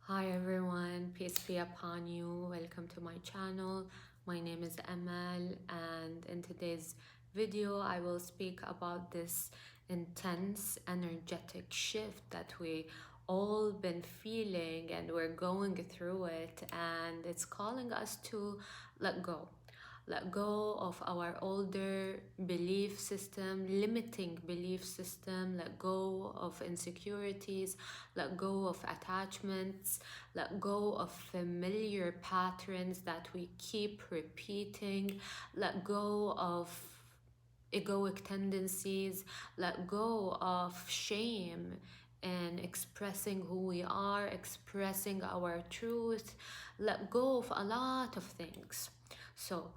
Hi everyone, peace be upon you. Welcome to my channel. My name is Amal, and in today's video I will speak about this intense energetic shift that we all been feeling, and we're going through it, and it's calling us to let go. Let go of our older belief system, limiting belief system, let go of insecurities, let go of attachments, let go of familiar patterns that we keep repeating, let go of egoic tendencies, let go of shame and expressing who we are, expressing our truth, let go of a lot of things. So,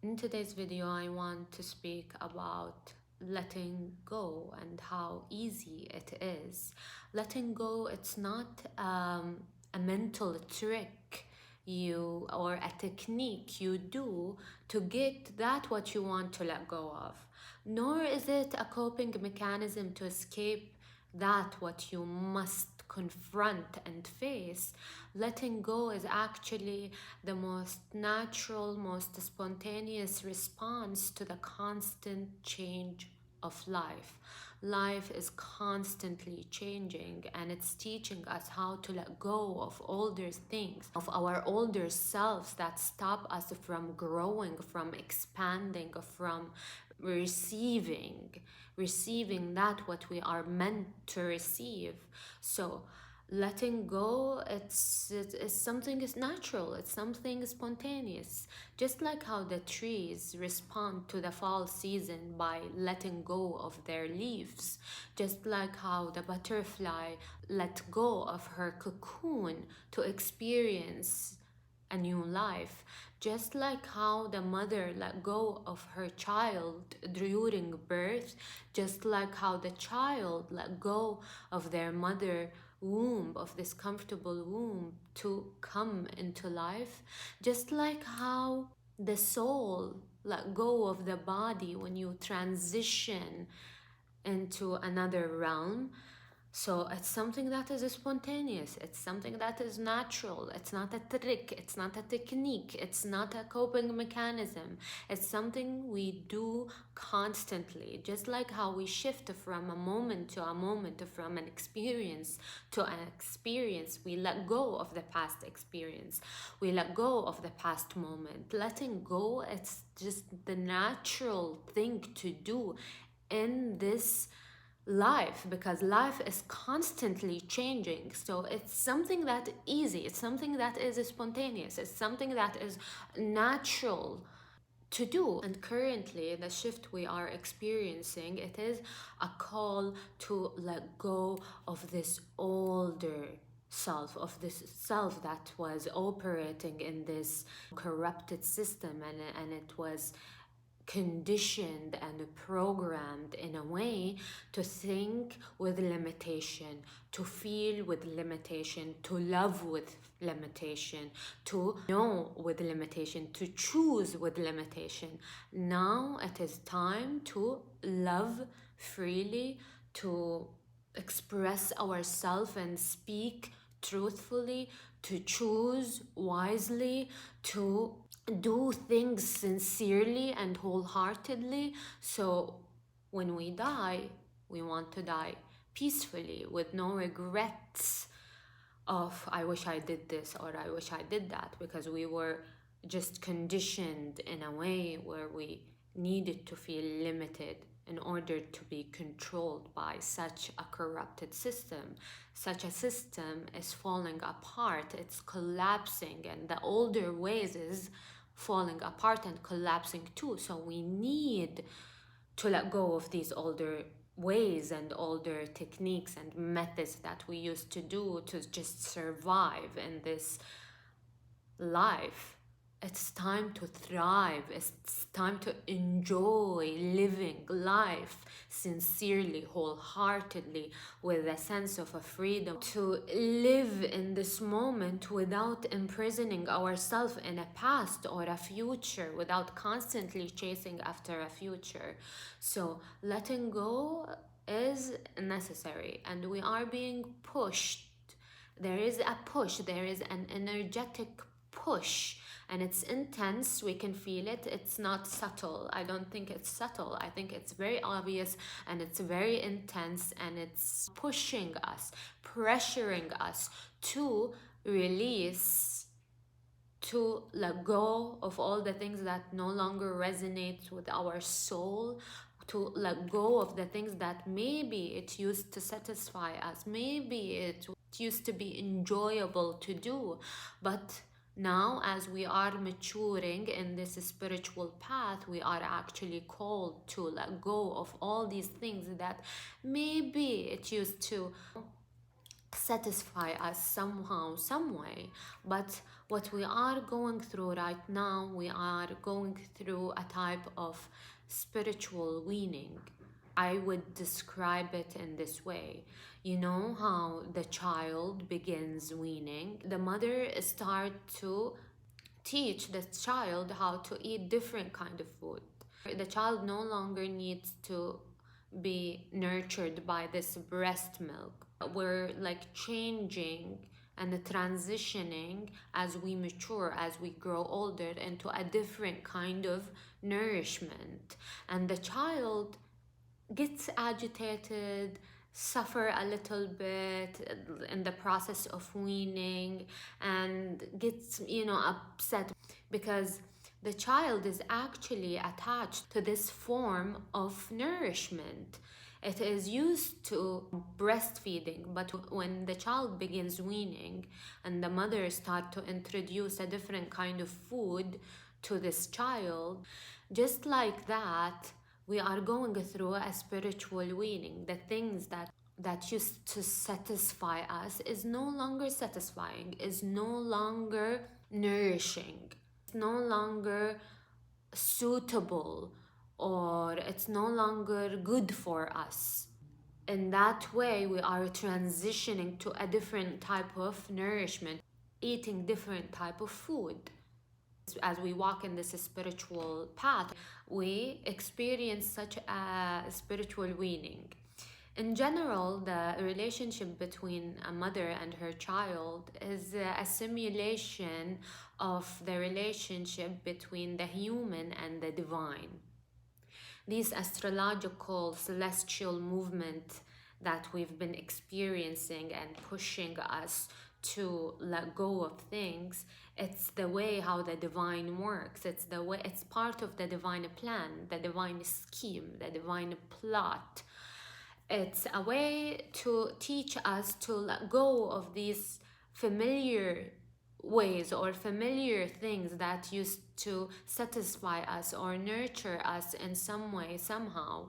in today's video, I want to speak about letting go and how easy it is. Letting go, it's not a mental trick or a technique you do to get that what you want to let go of, nor is it a coping mechanism to escape that what you must confront and face. Letting go is actually the most natural, most spontaneous response to the constant change of life. Life is constantly changing, and it's teaching us how to let go of older things, of our older selves that stop us from growing, from expanding, from receiving that what we are meant to receive. So letting go, it's something is natural, it's something spontaneous, just like how the trees respond to the fall season by letting go of their leaves, just like how the butterfly let go of her cocoon to experience a new life, just like how the mother let go of her child during birth, just like how the child let go of their mother womb, of this comfortable womb, to come into life, just like how the soul let go of the body when you transition into another realm. So it's something that is spontaneous, it's something that is natural, it's not a trick, it's not a technique, it's not a coping mechanism, it's something we do constantly, just like how we shift from a moment to a moment, from an experience to an experience. We let go of the past experience, we let go of the past moment. Letting go, it's just the natural thing to do in this life, because life is constantly changing. So it's something that easy, it's something that is spontaneous, it's something that is natural to do. And currently the shift we are experiencing, it is a call to let go of this older self, of this self that was operating in this corrupted system, and it was conditioned and programmed in a way to think with limitation, to feel with limitation, to love with limitation, to know with limitation, to choose with limitation. Now it is time to love freely, to express ourselves and speak truthfully, to choose wisely, to do things sincerely and wholeheartedly. So when we die, we want to die peacefully with no regrets of I wish I did this or I wish I did that, because we were just conditioned in a way where we needed to feel limited in order to be controlled by such a corrupted system. Such a system is falling apart, it's collapsing, and the older ways is falling apart and collapsing too. So we need to let go of these older ways and older techniques and methods that we used to do to just survive in this life. It's time to thrive. It's time to enjoy living life sincerely, wholeheartedly, with a sense of a freedom. To live in this moment without imprisoning ourselves in a past or a future, without constantly chasing after a future. So letting go is necessary, and we are being pushed There is a push, there is an energetic push, and it's intense. We can feel it. It's not subtle. I don't think it's subtle. I think it's very obvious, and it's very intense, and it's pushing us, pressuring us to release, to let go of all the things that no longer resonate with our soul, to let go of the things that maybe it used to satisfy us, maybe it used to be enjoyable to do, but now as we are maturing in this spiritual path, we are actually called to let go of all these things that maybe it used to satisfy us somehow, some way. But what we are going through right now, we are going through a type of spiritual weaning. I would describe it in this way. You know how the child begins weaning, the mother start to teach the child how to eat different kind of food. The child no longer needs to be nurtured by this breast milk. We're like changing and transitioning as we mature, as we grow older, into a different kind of nourishment. And the child gets agitated, suffer a little bit in the process of weaning, and gets, upset because the child is actually attached to this form of nourishment. It is used to breastfeeding, but when the child begins weaning and the mother start to introduce a different kind of food to this child, just like that, we are going through a spiritual weaning. The things that used to satisfy us is no longer satisfying, is no longer nourishing, it's no longer suitable, or it's no longer good for us. In that way, we are transitioning to a different type of nourishment, eating different type of food. As we walk in this spiritual path, we experience such a spiritual weaning. In general, the relationship between a mother and her child is a simulation of the relationship between the human and the divine. These astrological celestial movement that we've been experiencing and pushing us to let go of things, it's the way how the divine works. It's the way, it's part of the divine plan, the divine scheme, the divine plot. It's a way to teach us to let go of these familiar ways or familiar things that used to satisfy us or nurture us in some way, somehow.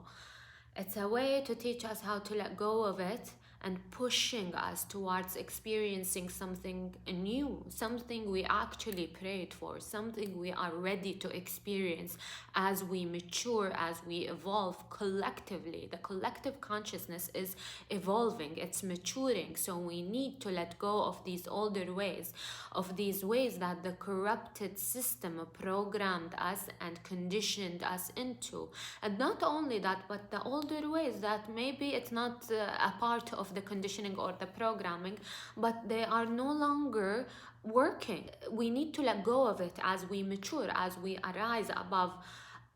It's a way to teach us how to let go of it and pushing us towards experiencing something new, something we actually prayed for, something we are ready to experience as we mature, as we evolve collectively. The collective consciousness is evolving, it's maturing, so we need to let go of these older ways, of these ways that the corrupted system programmed us and conditioned us into. And not only that, but the older ways that maybe it's not a part of the conditioning or the programming, but they are no longer working. We need to let go of it as we mature, as we arise above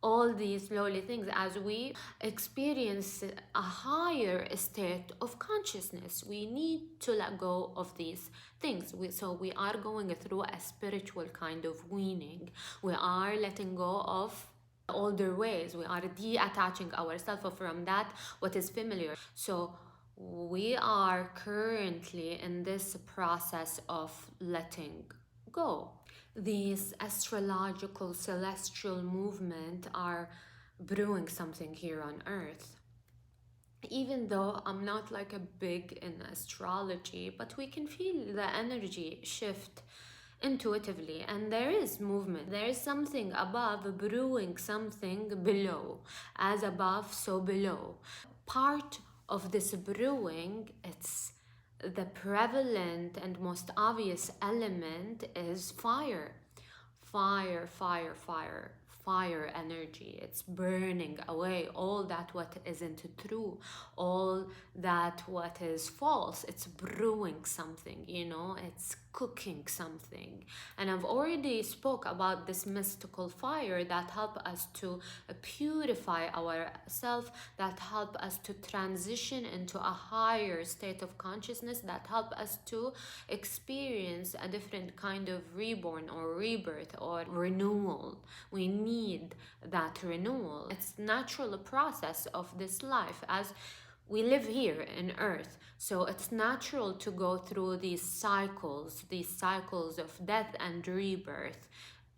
all these lowly things, as we experience a higher state of consciousness. We need to let go of these things. So we are going through a spiritual kind of weaning. We are letting go of older ways. We are detaching ourselves from that what is familiar. So we are currently in this process of letting go. These astrological celestial movement are brewing something here on earth. Even though I'm not like a big in astrology, but we can feel the energy shift intuitively, and there is movement. There is something above brewing something below. As above, so below. Part of this brewing, it's the prevalent and most obvious element is fire. Fire, fire, fire. fire energy. It's burning away all that what isn't true, all that what is false. It's brewing something, you know, it's cooking something. And I've already spoke about this mystical fire that help us to purify ourselves, that help us to transition into a higher state of consciousness, that help us to experience a different kind of reborn or rebirth or renewal. We need that renewal. It's natural process of this life as we live here in earth, so it's natural to go through these cycles of death and rebirth.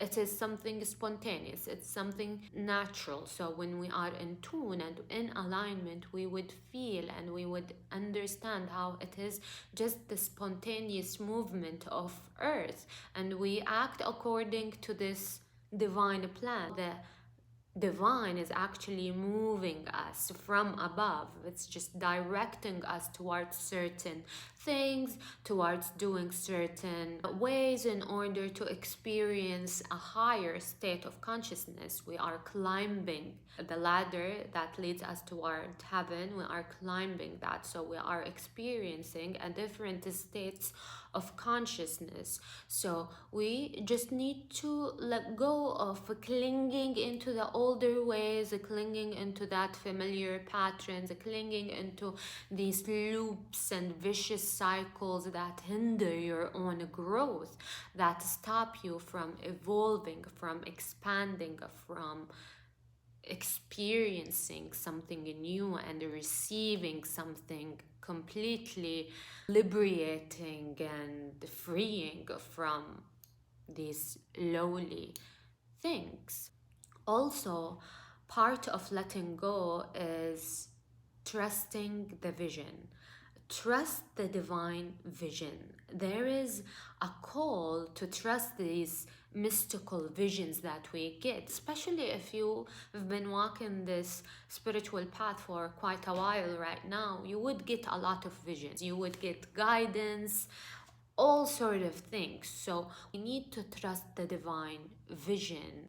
It is something spontaneous, it's something natural. So when we are in tune and in alignment, we would feel and we would understand how it is just the spontaneous movement of earth, and we act according to this divine plan. The divine is actually moving us from above. It's just directing us towards certain things, towards doing certain ways in order to experience a higher state of consciousness. We are climbing the ladder that leads us toward heaven. We are climbing that, so we are experiencing a different states of consciousness. So we just need to let go of clinging into the older ways, clinging into that familiar patterns, clinging into these loops and vicious cycles that hinder your own growth, that stop you from evolving, from expanding, from experiencing something new and receiving something completely liberating and freeing from these lowly things. Also, part of letting go is trusting the vision. Trust the divine vision. There is a call to trust these mystical visions that we get, especially if you've been walking this spiritual path for quite a while right now. You would get a lot of visions, you would get guidance, all sort of things. So we need to trust the divine vision.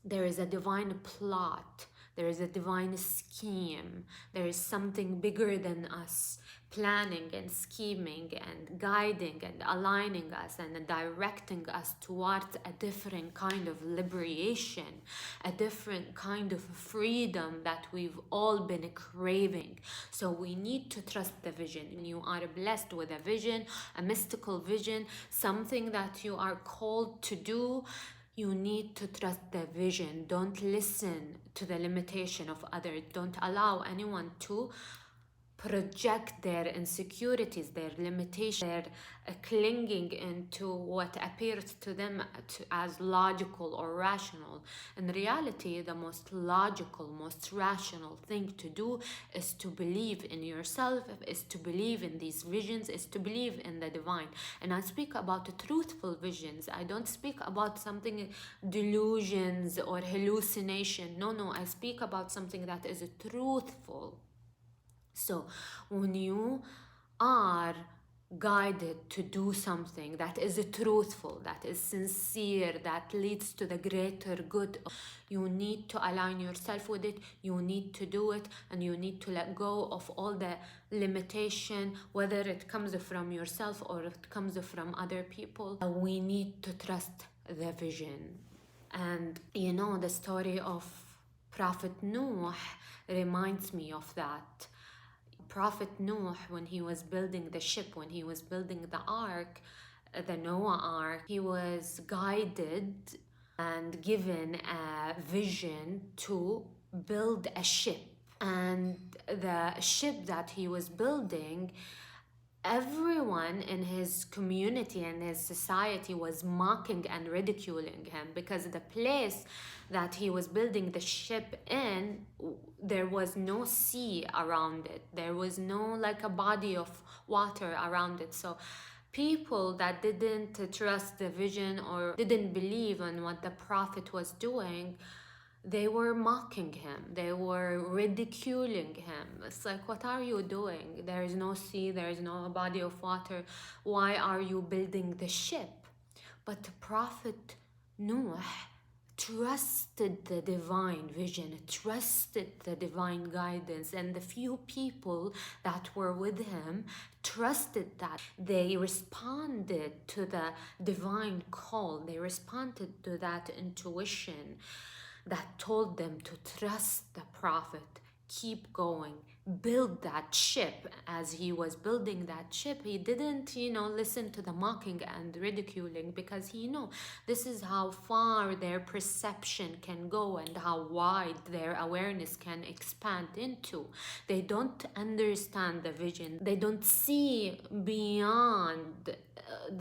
There is a divine plot, there is a divine scheme, there is something bigger than us planning and scheming and guiding and aligning us and directing us towards a different kind of liberation, a different kind of freedom that we've all been craving. So we need to trust the vision. When you are blessed with a vision, a mystical vision, something that you are called to do, you need to trust the vision. Don't listen to the limitation of others. Don't allow anyone to project their insecurities, their limitations, their clinging into what appears to them as logical or rational. In reality, the most logical, most rational thing to do is to believe in yourself, is to believe in these visions, is to believe in the divine. And I speak about truthful visions. I don't speak about something delusions or hallucination. No, I speak about something that is truthful. So when you are guided to do something that is truthful, that is sincere, that leads to the greater good, you need to align yourself with it, you need to do it, and you need to let go of all the limitation, whether it comes from yourself or it comes from other people. We need to trust the vision. And you know, the story of Prophet Noah reminds me of that. Prophet Noah, when he was building the ship, when he was building the ark, the Noah ark, he was guided and given a vision to build a ship. And the ship that he was building, everyone in his community and his society was mocking and ridiculing him, because the place that he was building the ship in, there was no sea around it, there was no like a body of water around it. So people that didn't trust the vision or didn't believe in what the prophet was doing, they were mocking him, they were ridiculing him. It's like, what are you doing? There is no sea, there is no body of water, why are you building the ship? But Prophet Noah trusted the divine vision, trusted the divine guidance, and the few people that were with him trusted that. They responded to the divine call, they responded to that intuition that told them to trust the prophet, keep going, build that ship. As he was building that ship, he didn't, listen to the mocking and ridiculing, because he knew this is how far their perception can go and how wide their awareness can expand into. They don't understand the vision, they don't see beyond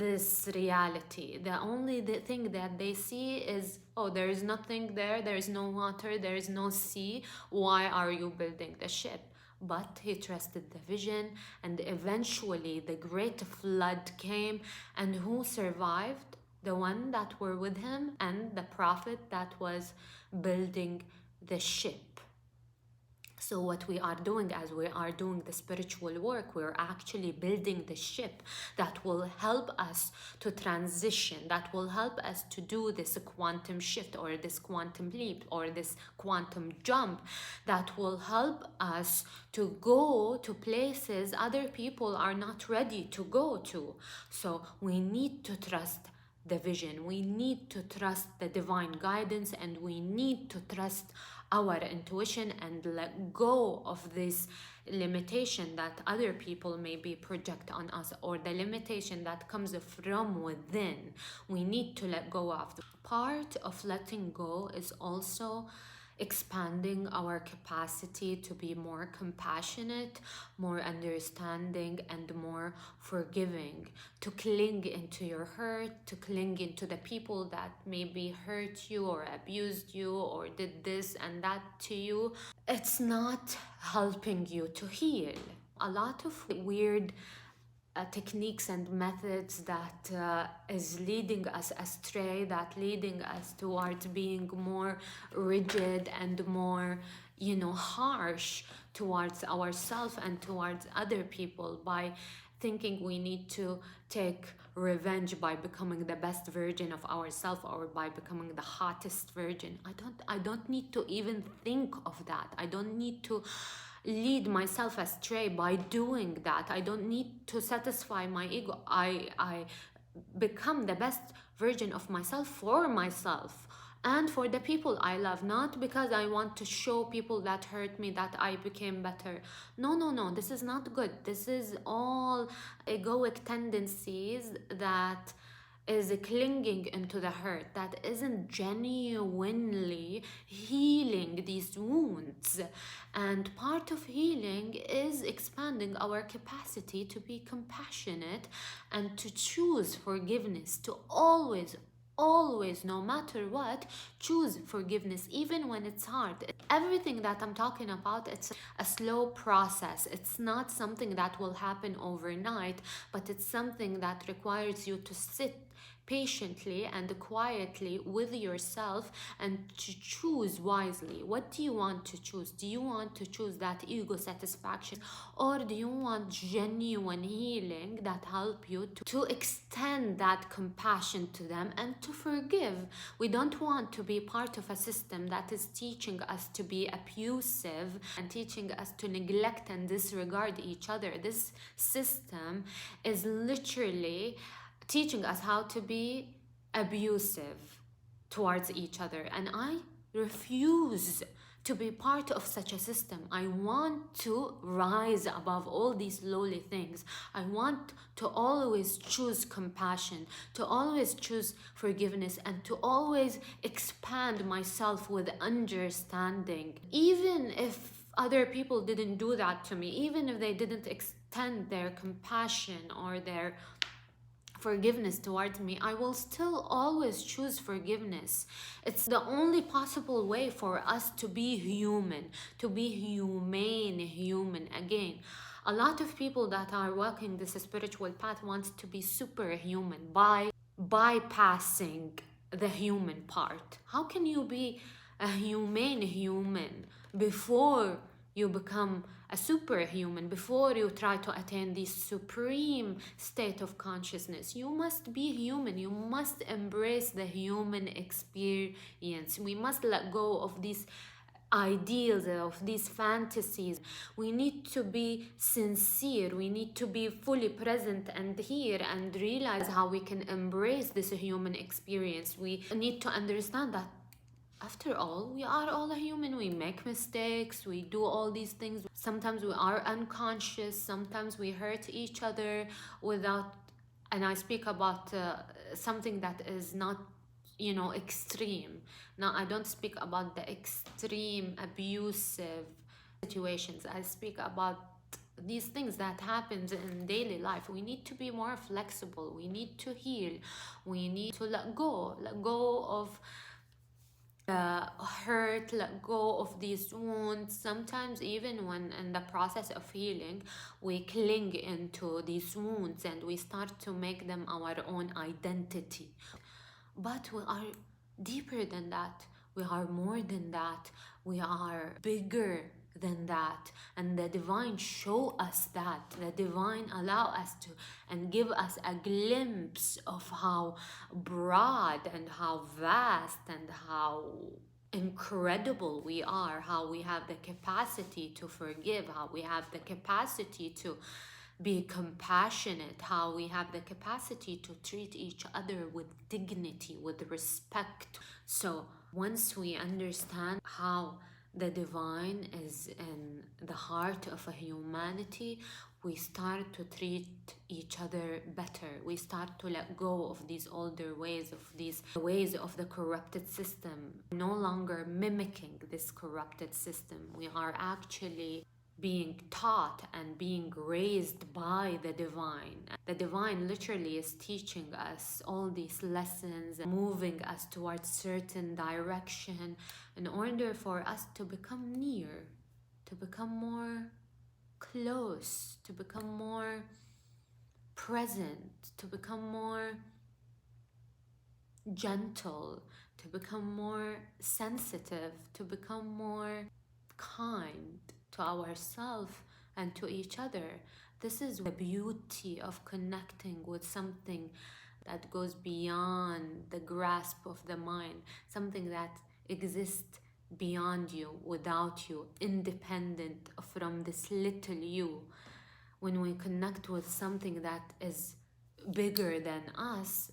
this reality. The only thing that they see is, oh, there is nothing there, there is no water, there is no sea, why are you building the ship? But he trusted the vision, and eventually the great flood came. And who survived? The one that were with him and the prophet that was building the ship. So what we are doing as we are doing the spiritual work, we're actually building the ship that will help us to transition, that will help us to do this quantum shift or this quantum leap or this quantum jump, that will help us to go to places other people are not ready to go to. So we need to trust the vision, we need to trust the divine guidance, and we need to trust our intuition and let go of this limitation that other people maybe project on us, or the limitation that comes from within. We need to let go of. Part of letting go is also expanding our capacity to be more compassionate, more understanding, and more forgiving, to cling into your hurt, to cling into the people that maybe hurt you or abused you or did this and that to you. It's not helping you to heal. A lot of weird techniques and methods that is leading us astray, that leading us towards being more rigid and more, harsh towards ourselves and towards other people, by thinking we need to take revenge by becoming the best version of ourselves or by becoming the hottest version. I don't need to even think of that. I don't need to lead myself astray by doing that. I don't need to satisfy my ego. I become the best version of myself for myself and for the people I love, not because I want to show people that hurt me that I became better. No, this is not good. This is all egoic tendencies that is clinging into the hurt, that isn't genuinely healing these wounds. And part of healing is expanding our capacity to be compassionate and to choose forgiveness, to always, no matter what, choose forgiveness, even when it's hard. Everything that I'm talking about, it's a slow process. It's not something that will happen overnight, but it's something that requires you to sit patiently and quietly with yourself and to choose wisely. What do you want to choose? Do you want to choose that ego satisfaction, or do you want genuine healing that help you to extend that compassion to them and to forgive? We don't want to be part of a system that is teaching us to be abusive and teaching us to neglect and disregard each other. This system is literally teaching us how to be abusive towards each other, and I refuse to be part of such a system. I want to rise above all these lowly things. I want to always choose compassion, to always choose forgiveness, and to always expand myself with understanding. Even if other people didn't do that to me, even if they didn't extend their compassion or their forgiveness towards me, I will still always choose forgiveness. It's the only possible way for us to be human, to be human again. A lot of people that are walking this spiritual path wants to be superhuman by bypassing the human part. How can you be a humane human before you become a superhuman, before you try to attain this supreme state of consciousness, you must be human. You must embrace the human experience. We must let go of these ideals, of these fantasies. We need to be sincere. We need to be fully present and here and realize how we can embrace this human experience. We need to understand that after all, we are all a human. We make mistakes, we do all these things. Sometimes we are unconscious, sometimes we hurt each other without, and I speak about something that is not, extreme. Now, I don't speak about the extreme abusive situations. I speak about these things that happens in daily life. We need to be more flexible. We need to heal. We need to let go of hurt, let go of these wounds. Sometimes, even when in the process of healing, we cling into these wounds and we start to make them our own identity. But we are deeper than that. We are more than that. We are bigger than that. And the divine show us that. The divine allow us to and give us a glimpse of how broad and how vast and how incredible we are, how we have the capacity to forgive, how we have the capacity to be compassionate, how we have the capacity to treat each other with dignity, with respect. So once we understand how the divine is in the heart of a humanity, we start to treat each other better. We start to let go of these older ways, of these ways of the corrupted system. No longer mimicking this corrupted system. We are actually being taught and being raised by the divine. The divine literally is teaching us all these lessons, moving us towards certain direction in order for us to become near, to become more close, to become more present, to become more gentle, to become more sensitive, to become more kind to ourselves and to each other. This is the beauty of connecting with something that goes beyond the grasp of the mind, something that exists beyond you, without you, independent from this little you. When we connect with something that is bigger than us,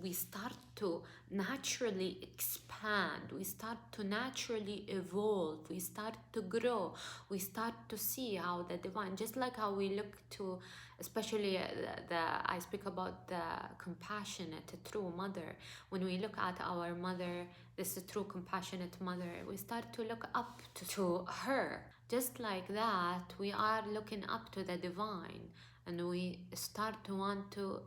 we start to naturally expand, we start to naturally evolve, we start to grow, we start to see how the divine, just like how we look to, especially I speak about the compassionate, true mother. When we look at our mother, this true compassionate mother, we start to look up to her. Just like that, we are looking up to the divine, and we start to want to,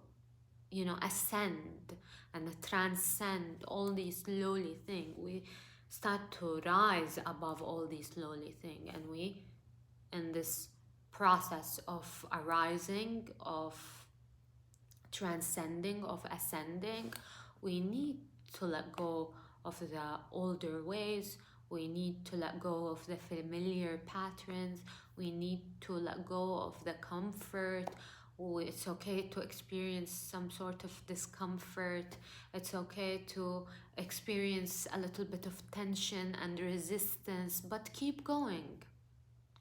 ascend and transcend all these lowly things. We start to rise above all these lowly things, and we, in this process of arising, of transcending, of ascending, we need to let go of the older ways. We need to let go of the familiar patterns. We need to let go of the comfort. It's okay to experience some sort of discomfort. It's okay to experience a little bit of tension and resistance, but keep going.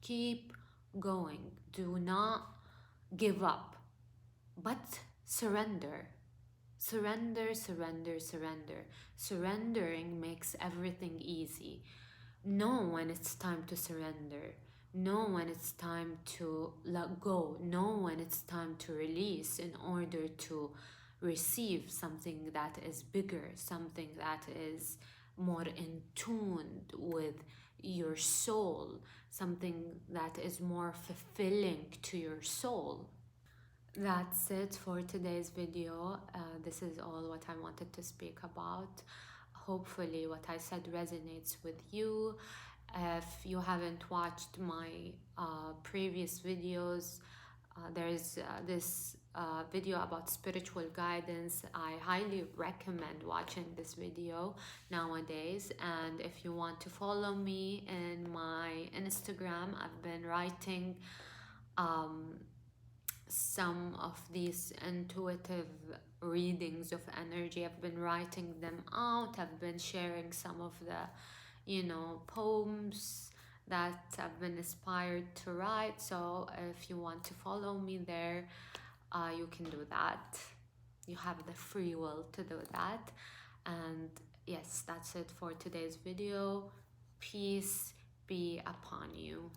Keep going. Do not give up, but surrender. Surrender, surrender, surrender. Surrendering makes everything easy. Know when it's time to surrender. Know when it's time to let go. Know when it's time to release in order to receive something that is bigger, something that is more in tune with your soul, something that is more fulfilling to your soul. That's it for today's video. This is all what I wanted to speak about. Hopefully what I said resonates with you. If you haven't watched my previous videos, there is this video about spiritual guidance. I highly recommend watching this video nowadays. And if you want to follow me in my Instagram, I've been writing um, some of these intuitive readings of energy. I've been writing them out. I've been sharing some of the, poems that I've been inspired to write. So if you want to follow me there, you can do that. You have the free will to do that. And yes, that's it for today's video. Peace be upon you.